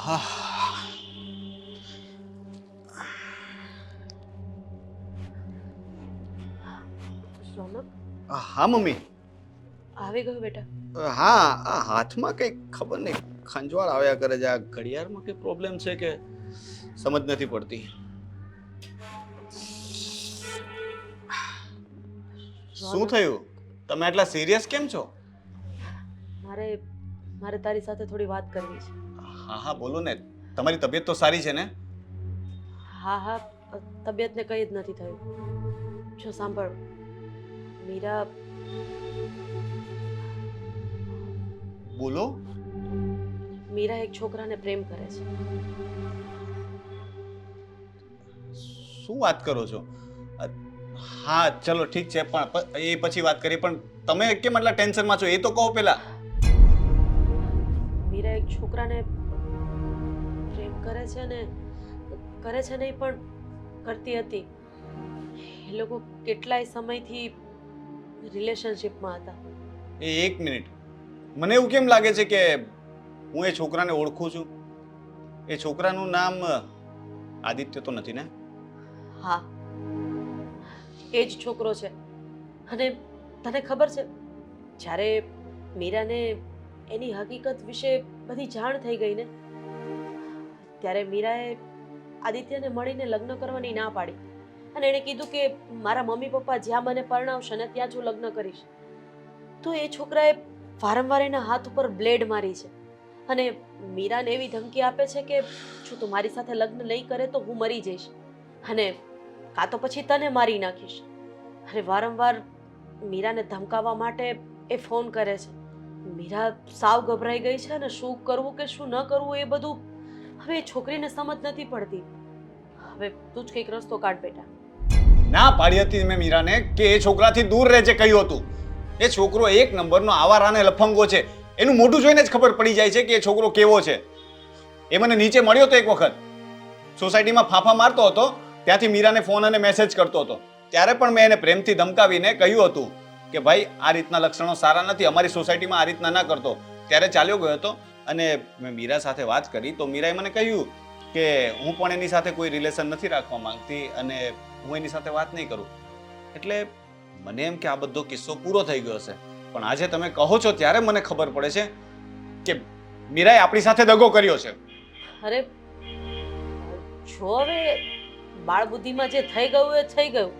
રોનક હા મમ્મી. આવી ગયો બેટા. હા આ હાથમાં કંઈક ખબર નહીં ખંજવાળ આવ્યા કરે છે. આ ઘડિયાળમાં કંઈ પ્રોબ્લેમ છે કે સમજ નથી પડતી. શું થયું? તમે આટલા સિરિયસ કેમ છો? મારે મારે તારી સાથે થોડી વાત કરવી છે. હા હા બોલો ને. તમારી તબિયત તો સારી છે ને? હા હા તબિયતને કંઈ જ નથી થયું. જો સાંભળ, મીરા બોલો. મીરા એક છોકરાને પ્રેમ કરે છે. શું વાત કરો છો? હા ચલો ઠીક છે, પણ એ પછી વાત કરીએ. પણ તમે કેમ આટલા ટેન્શનમાં છો એ તો કહો પહેલા. મીરા એક છોકરાને પ્રેમ કરે છે ને કરે છે નહીં પણ કરતી હતી. એ લોકો કેટલાય સમયથી રિલેશનશિપમાં હતા. એક મિનિટ, મને એવું કેમ લાગે છે કે હું એ છોકરાને ઓળખું છું. એ છોકરાનું નામ આદિત્ય તો નથી ને? હા એ જ છોકરો છે. અને તને ખબર છે, જ્યારે મીરાને એની હકીકત વિશે બધી જાણ થઈ ગઈ ને, ત્યારે મીરાએ આદિત્યને મળીને લગ્ન કરવાની ના પાડી. અને એણે કીધું કે મારા મમ્મી પપ્પા જ્યાં મને પરણાવશે ને ત્યાં જ હું લગ્ન કરીશ. તો એ છોકરાએ વારંવાર એના હાથ ઉપર બ્લેડ મારી છે. અને મીરાને એવી ધમકી આપે છે કે જો તું મારી સાથે લગ્ન નહીં કરે તો હું મરી જઈશ, અને કાં તો પછી તને મારી નાખીશ. અને વારંવાર મીરાને ધમકાવવા માટે એ ફોન કરે છે. મીરા સાવ ગભરાઈ ગઈ છે અને શું કરવું કે શું ન કરવું એ બધું હવે એ છોકરીને સમજ નથી પડતી. હવે તું જ કંઈક રસ્તો કાઢ બેટા. ના પાડી હતી મેં મીરાને કે એ છોકરાથી દૂર રહેજે કહ્યું હતું. એ છોકરો એક નંબરનો આવારા અને લફંગો છે. એનું મોઢું જોઈને જ ખબર પડી જાય છે કે એ છોકરો કેવો છે. એ મને નીચે મળ્યો હતો એક વખત, સોસાયટીમાં ફાંફા મારતો હતો, ત્યાંથી મીરાને ફોન અને મેસેજ કરતો હતો. ત્યારે પણ મેં એને પ્રેમથી ધમકાવીને કહ્યું હતું કે ભાઈ આ રીતના લક્ષણો સારા નથી, અમારી સોસાયટીમાં આ રીતના ના કરતો. ત્યારે ચાલ્યો ગયો હતો. અને મેં મીરા સાથે વાત કરી તો મીરાએ મને કહ્યું કે હું પણ એની સાથે કોઈ રિલેશન નથી રાખવા માંગતી અને હું એની સાથે વાત નહીં કરું. એટલે મને એમ કે આ બધો કિસ્સો પૂરો થઈ ગયો હશે. પણ આજે તમે કહો છો ત્યારે મને ખબર પડે છે કે મીરાએ આપણી સાથે દગો કર્યો છે. અરે જો હવે બાળ બુદ્ધિમાં જે થઈ ગયું એ થઈ ગયું.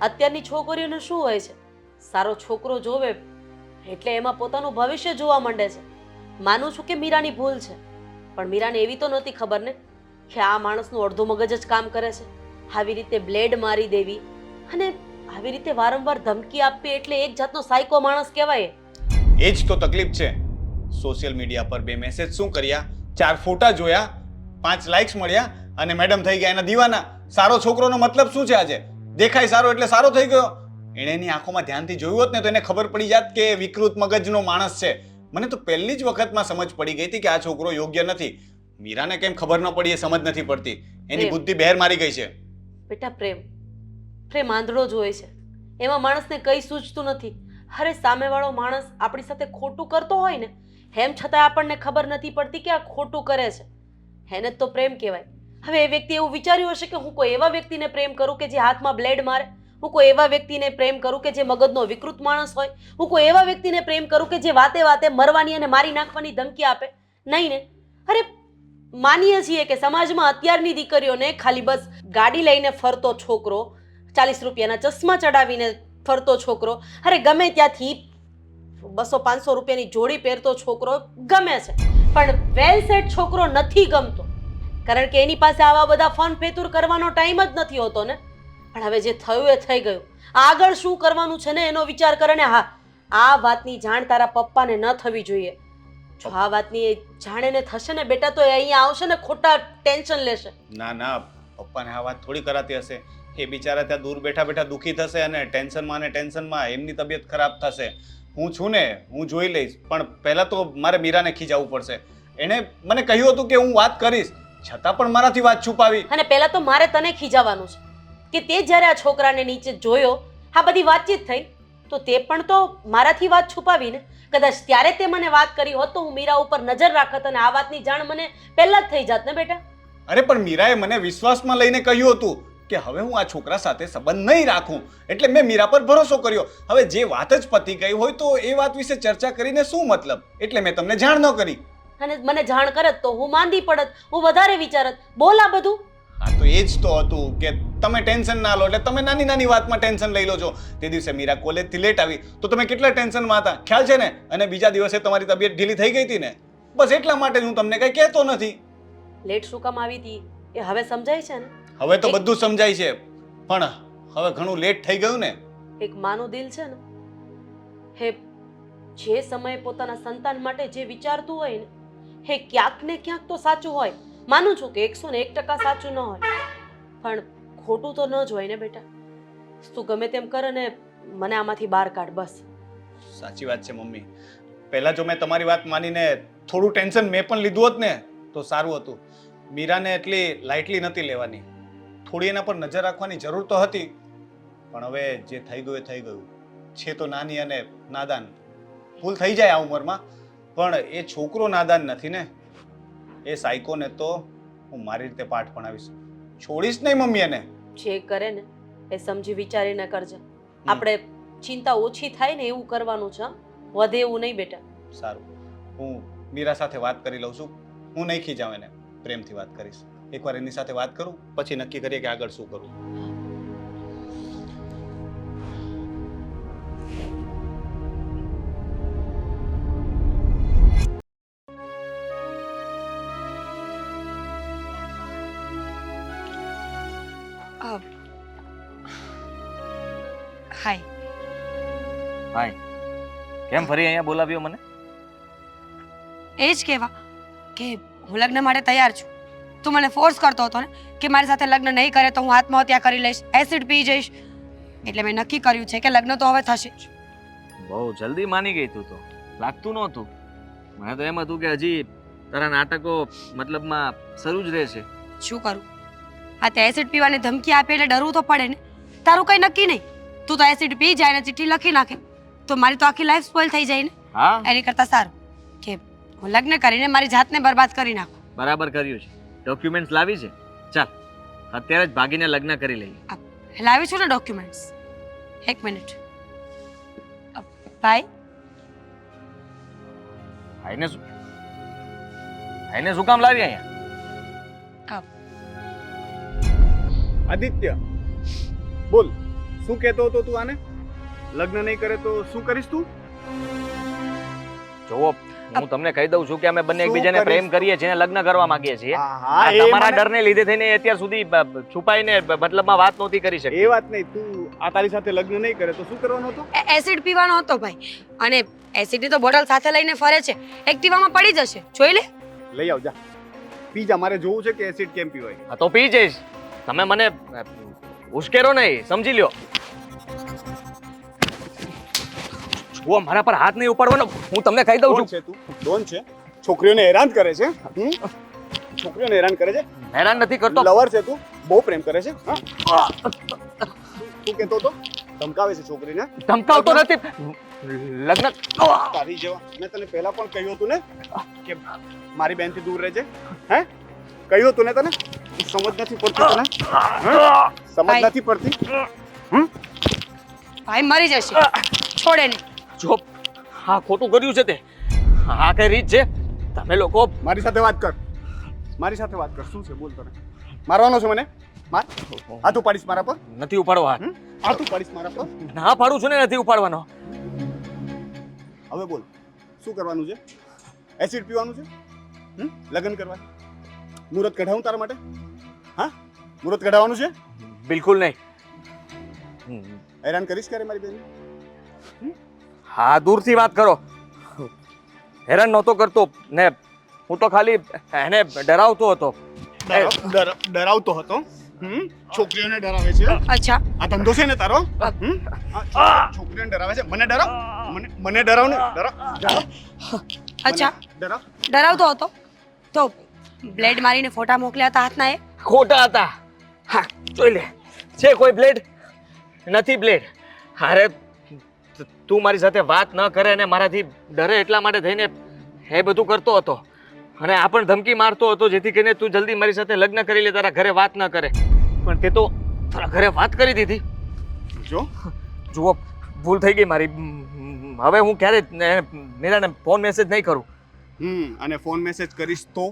અત્યારની છોકરીઓને શું હોય છે, સારો છોકરો જોવે એટલે એમાં પોતાનું ભવિષ્ય જોવા માંડે છે. માનું છું કે મીરાની ભૂલ છે, પણ મીરાને એવી તો નથી ખબર ને કે આ માણસનું અડધું મગજ જ કામ કરે છે. આવી રીતે બ્લેડ મારી દેવી અને આવી રીતે વારંવાર ધમકી આપવી એટલે એક જાતનો સાયકો માણસ કહેવાય. એ જ તો તકલીફ છે. સોશિયલ મીડિયા પર 2 મેસેજ શું કર્યા, 4 ફોટા જોયા, 5 લાઇક્સ મળ્યા અને મેડમ થઈ ગયા એના દીવાના. સારો છોકરોનો મતલબ શું છે? આજે દેખાય સારો એટલે સારો થઈ ગયો? એણે એની આંખોમાં ધ્યાનથી જોયું હોત ને તો એને ખબર પડી જાત કે વિકૃત મગજનો માણસ છે. મને તો પહેલી જ વખતમાં સમજ પડી ગઈ હતી કે આ છોકરો યોગ્ય નથી. મીરાને કેમ ખબર ન પડી એ સમજ નથી પડતી. એની બુદ્ધિ બહેર મારી ગઈ છે. બેટા પ્રેમ આંધળો જ હોય છે. એમાં માણસને કંઈ સૂઝતું નથી. અરે સામેવાળો માણસ આપણી સાથે ખોટું કરતો હોય ને, એમ છતાં આપણને ખબર નથી પડતી કે આ ખોટું કરે છે. એને જ તો પ્રેમ કહેવાય. હવે એ વ્યક્તિ એવું વિચાર્યું હશે કે હું કોઈ એવા વ્યક્તિને પ્રેમ કરું કે જે હાથમાં બ્લેડ મારે, હું કોઈ એવા વ્યક્તિને પ્રેમ કરું કે જે મગજનો વિકૃત માણસ હોય, હું કોઈ એવા વ્યક્તિને પ્રેમ કરું કે જે વાતે વાતે મરવાની અને મારી નાખવાની ધમકી આપે? નહીં ને. અરે માનીએ છીએ કે સમાજમાં અત્યારની દીકરીઓને ખાલી બસ ગાડી લઈને ફરતો છોકરો, 40 રૂપિયાના ચશ્મા ચડાવીને ફરતો છોકરો, અરે ગમે ત્યાંથી 200-500 રૂપિયાની જોડી પહેરતો છોકરો ગમે છે, પણ વેલ સેટ છોકરો નથી ગમતો. કારણ કે એની પાસે આવા બધા ફન ફેતુર કરવાનો ટાઈમ જ નથી હોતો ને. પણ હવે જે થયું એ થઈ ગયું. આગળ શું કરવાનું છે ને એનો વિચાર કરે ને. હા, આ વાતની જાણ તારા પપ્પાને ન થવી જોઈએ. જો આ વાતની જાણ એને થશે ને બેટા, તો એ અહીંયા આવશે ને ખોટા ટેન્શન લેશે. ના પપ્પાને આ વાત થોડી કરાતી હશે. એ બિચારા ત્યાં દૂર બેઠા બેઠા દુઃખી થશે અને ટેન્શનમાં એમની તબિયત ખરાબ થશે. હું છું ને, હું જોઈ લઈશ. પણ પહેલા તો મારે મીરાને ખીજાવવું પડશે. એણે મને કહ્યું હતું કે હું વાત કરીશ, છતાં પણ મારાથી વાત છુપાવી. અને પહેલા તો મારે તને ખીજાવવાનું છે કે તે જ્યારે આ છોકરાને નીચે જોયો, આ બધી વાતચીત થઈ, તો તે પણ તો મારાથી વાત છુપાવીને. કદાચ ત્યારે તે મને વાત કરી હોત તો હું મીરા ઉપર નજર રાખત અને આ વાતની જાણ મને પહેલા જ થઈ જાત ને બેટા. અરે પણ મીરાએ મને વિશ્વાસમાં લઈને કહ્યું હતું કે હવે હું આ છોકરા સાથે સંબંધ નહીં રાખું, એટલે મેં મીરા પર ભરોસો કર્યો. હવે જે વાત જ પતી ગઈ હોય તો એ વાત વિશે ચર્ચા કરીને શું મતલબ, એટલે મેં તમને જાણ ન કરી. અને મને જાણ કરત તો હું માંદી પડત, હું વધારે વિચારત. બોલ આ બધું. હા તો એ જ તો હતું કે તમે ટેન્શન ના લો, એટલે તમે નાની નાની વાતમાં ટેન્શન લઈ લો છો. તે દિવસે મીરા કોલેજથી લેટ આવી તો તમે કેટલા ટેન્શનમાં હતા ખ્યાલ છે ને? અને બીજા દિવસે તમારી તબિયત ઢીલી થઈ ગઈ હતી ને, બસ એટલા માટે હું તમને કઈ કહેતો નથી. લેટ શું કામ આવી હતી એ હવે સમજાય છે ને? હવે તો બધું સમજાય છે, પણ હવે ઘણું લેટ થઈ ગયું ને. એક માનું દિલ છે ને, હે જે સમયે પોતાના સંતાન માટે જે વિચારતું હોય ને, હે ક્યાંક ને ક્યાંક તો સાચું હોય. માનું છું કે 101% સાચું ન હોય, પણ ખોટું તો ન જ હોય ને બેટા. તું ગમે તેમ કર અને મને આમાંથી બહાર કાઢ બસ. સાચી વાત છે મમ્મી. પહેલા જો મેં તમારી વાત માનીને થોડું ટેન્શન મેં પણ લીધું હોત ને તો સારું હતું. મીરાને એટલી લાઇટલી નથી લેવાની, થોડી એના પર નજર રાખવાની જરૂર તો હતી, પણ હવે જે થઈ ગયું એ થઈ ગયું છે. તો નાની અને નાદાન, ભૂલ થઈ જાય આ ઉંમરમાં, પણ એ છોકરો નાદાન નથી ને. એ સાયકોને તો હું મારી રીતે પાઠ ભણાવીશ, છોડીશ નહીં મમ્મી એને. જે કરે ને એ સમજી વિચારીને કરજે. આપણે ચિંતા ઓછી થાય ને એવું કરવાનું છે, વધે એવું નહીં બેટા. સારું, હું મીરા સાથે વાત કરી લઉં છું. હું નહીં ખીજાવ એને, પ્રેમથી વાત કરીશ. એકવાર એની સાથે વાત કરું પછી નક્કી કરીએ કે આગળ શું કરવું. હાય. હાય. કેમ ફરી અહીંયા બોલાવ્યો મને? એ જ કહેવા કે હું લગ્ન માટે તૈયાર છું. તું મને ફોર્સ કરતો હતો ને કે મારી સાથે લગ્ન નહીં કરે તો હું આત્મહત્યા કરી લઈશ, એસિડ પી જઈશ. એટલે મેં નક્કી કર્યું છે કે લગ્ન તો હવે થશે જ. બહુ જલ્દી માની ગઈ તું તો. લાગતું નહોતું. મને તો એમ હતું કે હજી તારા નાટકો મતલબમાં શરૂ જ રહેશે. શું કરું? આ તે એસિડ પીવાની ધમકી આપે એટલે ડરવું તો પડે ને. તારું કંઈ નક્કી નહીં. તું તો એસિડ પી જાય ને ચિઠ્ઠી લખી નાખે તો મારી તો આખી લાઈફ સ્પોઇલ થઈ જાય ને. હા, એની કરતાં સારું કે હું લગ્ન કરીને મારી જાતને બરબાદ કરી નાખું. બરાબર કર્યું છે. ડોક્યુમેન્ટ્સ લાવી છે? ચાલ અત્યારે જ ભાગીને લગ્ન કરી લઈએ. લાવી છું ને ડોક્યુમેન્ટ્સ. એક મિનિટ. ભાઈ, ભાઈને શું કામ લાવી અહીંયા? આદિત્ય બોલ, શું કહેતો હતો તું આને? લગ્ન નહીં કરે તો શું કરીશ તું? જોવો, હું તમને કહી દઉં છું કે અમે બંને એકબીજાને પ્રેમ કરીએ છીએ, લગ્ન કરવા માંગીએ છીએ. હા, આ તમારા ડરને લીધે થઈને અત્યાર સુધી છુપાઈને મતલબમાં વાત નહોતી કરી એ શકતી. વાત નહીં. તું આ તારી સાથે લગ્ન નહીં કરે તો શું કરવાનું હતું? એસિડ પીવાનો હતો ભાઈ. અને એસિડની તો બોટલ સાથે લઈને ફરે છે, એક્ટિવામાં પડી જશે. જોઈ લે. લઈ આવ જા, પી જા. મારે જોવું છે કે એસિડ કેમ પીવાય. હા તો પી જઈશ. તમે મને ઉશ્કેરો નહીં, સમજી લ્યો. જુઓ, મારા પર હાથ નહીં ઉપાડવાનો, હું તમને કહી દઉં છું. છે તું ડોન છે, છોકરીઓને હેરાન કરે છે. છોકરીઓને હેરાન કરે છે. હેરાન નથી કરતો. લવર છે તું, બહુ પ્રેમ કરે છે. તું કહેતો તો ધમકાવે છે છોકરીને. ધમકાવતો નથી. લગ્ન તારી જેવા મેં તને પહેલા પણ કહ્યું હતું ને કે મારી બેનથી દૂર રહેજે. હે, કહ્યું હતું ને તને? સમજ નથી પડતી તને? સમજ નથી પડતી? ભાઈ મરી જશે, છોડે નહીં. જો હા ખોટું કર્યું છે તે, હા કઈ રીત છે? તમે લોકો મારી સાથે વાત કર, મારી સાથે વાત કર. શું છે બોલ? તને મારવાનો છે મને? માર. હાથ ઉપાડીશ મારા પર? નથી ઉપાડવા હાથ. હાથ ઉપાડીશ મારા પર? ના પાડું છું ને, નથી ઉપાડવાનો. હવે બોલ, શું કરવાનું છે? એસિડ પીવાનું છે? લગ્ન કરવા? મુહૂર્ત કઢાવું તારા માટે? હા, મુહૂર્ત કઢાવવાનું છે? બિલકુલ નહીં. હેરાન કરીશ ક્યારે મારી બેન? હા, દૂરથી વાત કરો. હેરાન નહોતો કરતો ને, હું તો ખાલી એને ડરાવતો હતો. ડરાવતો હતો? છોકરીઓને ડરાવે છે? અચ્છા, આ ધંધો છે ને તારો? છોકરીઓને ડરાવે છે? મને ડરાવ, મને ડરાવ ને. અચ્છા, ડરાવ. ડરાવતો હતો તો બ્લેડ મારીને ફોટા મોકલ્યા હતા હાથના એ? ખોટા હતા. હા જોઈ લે, છે કોઈ બ્લેડ? નથી બ્લેડ. અરે તું મારી સાથે વાત ન કરે અને મારાથી ડરે એટલા માટે થઈને એ બધું કરતો હતો અને આ પણ ધમકી મારતો હતો જેથી કરીને તું જલ્દી મારી સાથે લગ્ન કરી લે, તારા ઘરે વાત ન કરે. પણ તે તો તારા ઘરે વાત કરી દીધી. જો જુઓ, ભૂલ થઈ ગઈ મારી. હવે હું ક્યારે મીરાને ફોન મેસેજ નહીં કરું. અને ફોન મેસેજ કરીશ તો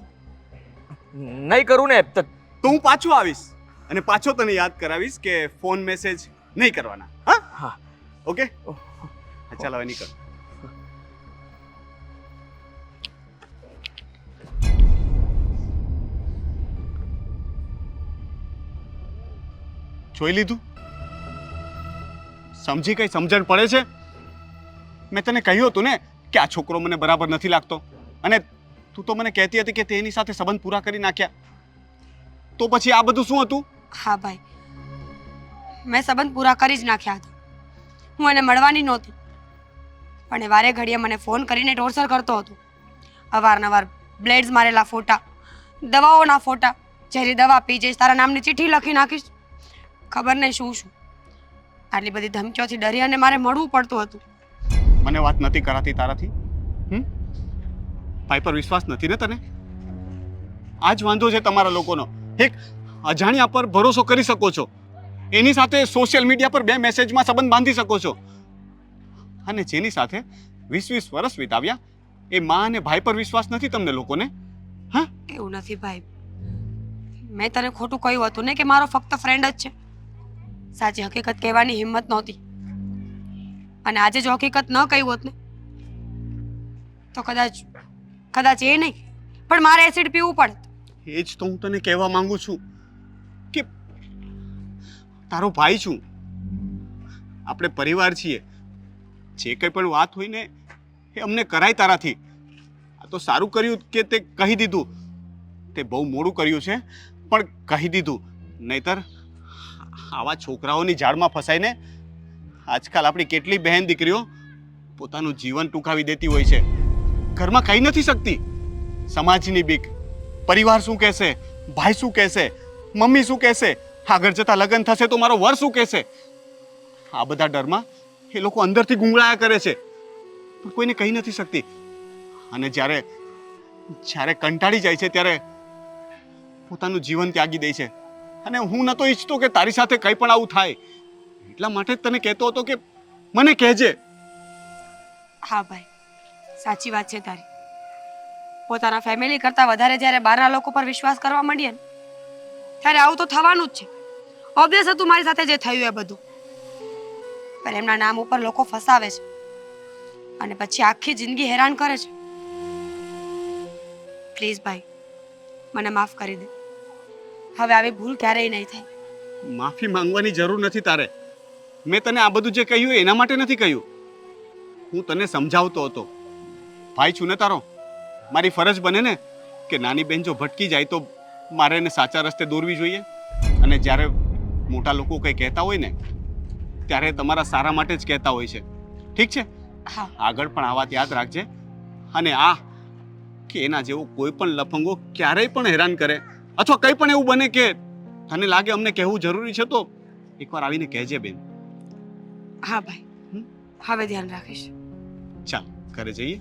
નહીં કરું ને તો હું પાછો આવીશ અને પાછો તને યાદ કરાવીશ કે ફોન મેસેજ નહીં કરવાના. હા હા ઓકે, ચાલ હવે નીકળ. જોઈ લીધું? સમજી કઈ સમજણ પડે છે? મેં તને કહ્યું હતું ને કે આ છોકરો મને બરાબર નથી લાગતો, અને તું તો મને કહેતી હતી કે તેની સાથે સંબંધ પૂરા કરી નાખ્યા. તો પછી આ બધું શું હતું? હા ભાઈ, મેં સંબંધ પૂરા કરી જ નાખ્યા હતા. હું એને મળવાની નહોતી, પણ એ વારે ઘડીએ મને ફોન કરીને ટોર્ચર કરતો હતો. અવારનવાર બ્લેડ્સ મારેલા ફોટા, દવાઓના ફોટા, ઝેરી દવા પી જઈશ, તારા નામની ચિઠ્ઠી લખી નાખીશ, ખબર નહીં શું શું. આટલી બધી ધમકીઓથી ડરી અને મારે મળવું પડતું હતું. મને વાત નથી કરાતી તારાથી? ભાઈ પર વિશ્વાસ નથી ને તને? આ જ વાંધો છે તમારા લોકોનો. એક અજાણ્યા પર ભરોસો કરી શકો છો, એની સાથે સોશિયલ મીડિયા પર 2 મેસેજમાં સંબંધ બાંધી શકો છો, અને જેની સાથે 20 વર્ષ વિતાવ્યા એ માં અને ભાઈ પર વિશ્વાસ નથી તમને લોકોને? હા, એવું નથી ભાઈ, મેં તને ખોટું કહ્યું હતું ને કે મારો ફક્ત ફ્રેન્ડ જ છે. સાચી હકીકત કહેવાની હિંમત નહોતી, અને આજે જો હકીકત ન કહી હોત ને તો કદાચ એ નહીં પણ મારે એસિડ પીવું પડત. એ જ તો હું તને કહેવા માંગુ છું કે તારો ભાઈ છું, આપણે પરિવાર છીએ. જે કંઈ પણ વાત હોય ને એ અમને કરાય તારાથી. આ તો સારું કર્યું કે તે કહી દીધું. તે બહુ મોડું કર્યું છે પણ કહી દીધું, નહીતર આવા છોકરાઓની જાળમાં ફસાઈને આજકાલ આપણી કેટલી બહેન દીકરીઓ પોતાનું જીવન ટૂંકાવી દેતી હોય છે. ઘરમાં કહી નથી શકતી. સમાજની બીક, પરિવાર શું કહેશે, ભાઈ શું કહેશે, મમ્મી શું કહેશે, આગળ જતા લગ્ન થશે તો મારો વર શું કહેશે, આ બધા ડરમાં એ લોકો અંદરથી ગુંગળાયા કરે છે, પણ કોઈને કહી નથી શકતી. અને જ્યારે કંટાળી જાય છે ત્યારે પોતાનું જીવન ત્યાગી દે છે. અને હું નતો ઈચ્છતો કે તારી સાથે કંઈ પણ આવું થાય, એટલા માટે જ તને કહેતો હતો કે મને કહેજે. હા ભાઈ, સાચી વાત છે તારી. પોતાના ફેમિલી કરતાં વધારે જ્યારે બહારના લોકો પર વિશ્વાસ કરવા માંડીએ ને ત્યારે આવું તો થવાનું જ છે. ઓબ્વિયસ હતું મારી સાથે જે થયું એ બધું, પણ એમના નામ ઉપર લોકો ફસાવે છે અને પછી આખી જિંદગી હેરાન કરે છે. પ્લીઝ ભાઈ, મને માફ કરી દે. હવે આવી ભૂલ ક્યારેય નહીં થાય. માફી માંગવાની જરૂર નથી તારે. મેં તને આ બધું જે કહ્યું એના માટે નથી કહ્યું. હું તને સમજાવતો હતો. ભાઈ છું ને તારો, મારી ફરજ બને ને કે નાની બેન જો ભટકી જાય તો મારે એને સાચા રસ્તે દોરવી જોઈએ. અને જ્યારે મોટા લોકો કંઈ કહેતા હોય ને ત્યારે તમારા સારા માટે જ કહેતા હોય છે. ઠીક છે? હા, આગળ પણ આ વાત યાદ રાખજે. અને કે એના જેવો કોઈ પણ લફંગો ક્યારેય પણ હેરાન કરે અથવા કંઈ પણ એવું બને કે તને લાગે અમને કહેવું જરૂરી છે તો એકવાર આવીને કહેજે બેન. હા ભાઈ, હવે ધ્યાન રાખીશ. ચાલ ઘરે જઈએ.